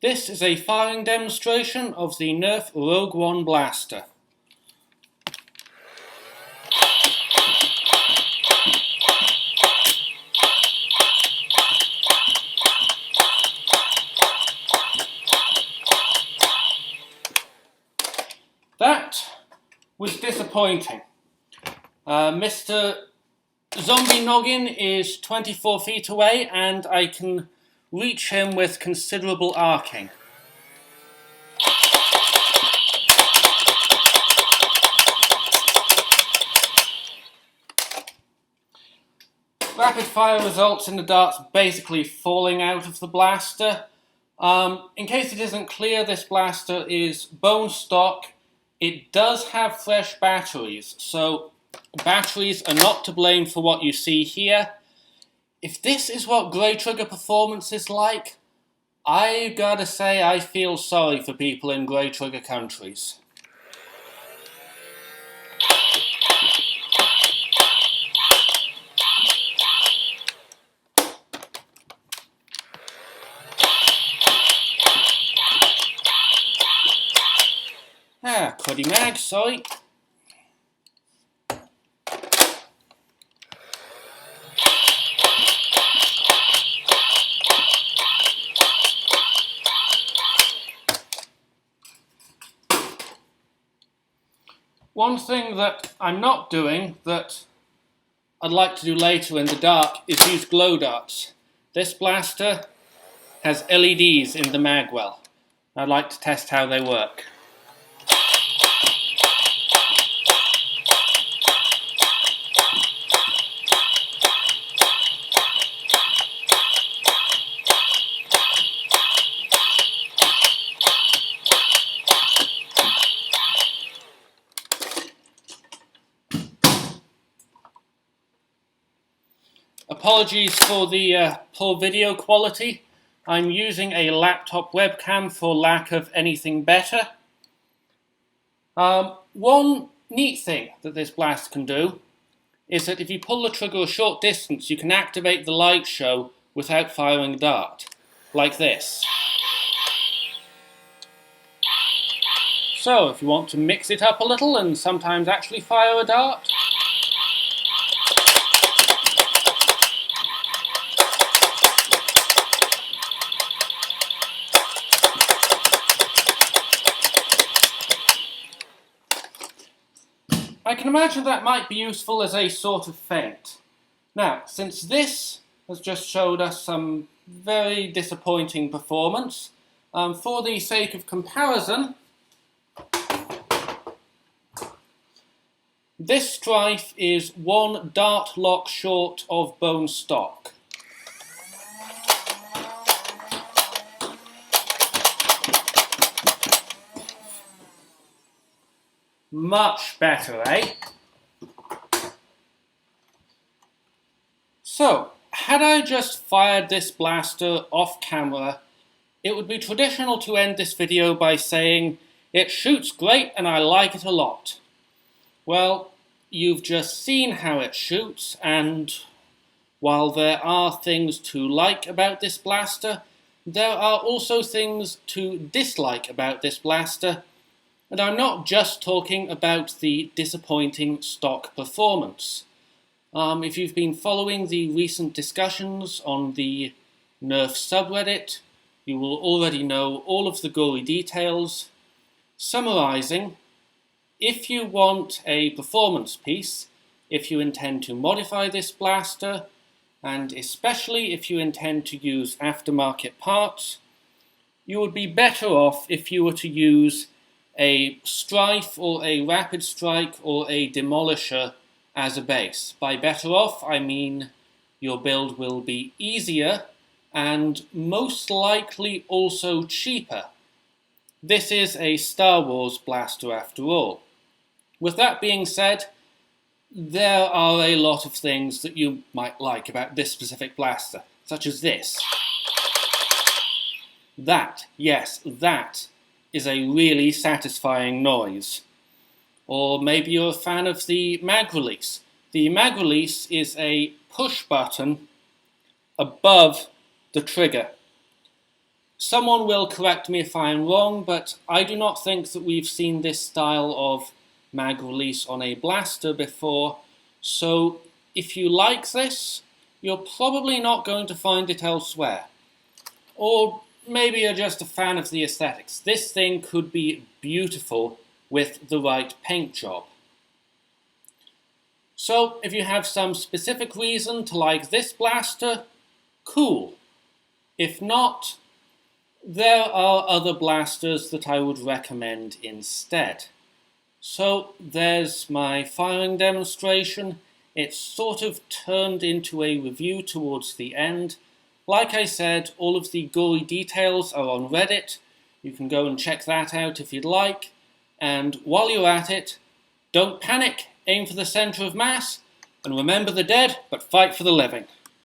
This is a firing demonstration of the Nerf Rogue One blaster. That was disappointing. Mr. Zombie Noggin is 24 feet away and I can reach him with considerable arcing. Rapid fire results in the darts basically falling out of the blaster. In case it isn't clear, this blaster is bone stock. It does have fresh batteries, so batteries are not to blame for what you see here. If this is what Grey Trigger performance is like, I gotta say I feel sorry for people in Grey Trigger countries. Cruddy mag, sorry. One thing that I'm not doing that I'd like to do later in the dark is use glow darts. This blaster has LEDs in the magwell. I'd like to test how they work. Apologies for the poor video quality. I'm using a laptop webcam for lack of anything better. One neat thing that this blast can do is that if you pull the trigger a short distance, you can activate the light show without firing a dart, like this. So if you want to mix it up a little and sometimes actually fire a dart, I can imagine that might be useful as a sort of feint. Now, since this has just showed us some very disappointing performance, for the sake of comparison, this Stryfe is one dart lock short of bone stock. Much better, eh? So, had I just fired this blaster off camera, it would be traditional to end this video by saying, "It shoots great and I like it a lot." Well, you've just seen how it shoots, and while there are things to like about this blaster, there are also things to dislike about this blaster. And I'm not just talking about the disappointing stock performance. If you've been following the recent discussions on the Nerf subreddit, you will already know all of the gory details. Summarizing, if you want a performance piece, if you intend to modify this blaster, and especially if you intend to use aftermarket parts, you would be better off if you were to use a Stryfe or a Rapid Strike or a Demolisher as a base. By better off, I mean your build will be easier and most likely also cheaper. This is a Star Wars blaster after all. With that being said, there are a lot of things that you might like about this specific blaster, such as this. That, yes, that is a really satisfying noise. Or maybe you're a fan of the mag release. The mag release is a push button above the trigger. Someone will correct me if I am wrong, but I do not think that we've seen this style of mag release on a blaster before, so if you like this, you're probably not going to find it elsewhere. Or maybe you're just a fan of the aesthetics. This thing could be beautiful with the right paint job. So if you have some specific reason to like this blaster, cool. If not, there are other blasters that I would recommend instead. So there's my firing demonstration. It's sort of turned into a review towards the end. Like I said, all of the gory details are on Reddit. You can go and check that out if you'd like. And while you're at it, don't panic, aim for the center of mass, and remember the dead, but fight for the living.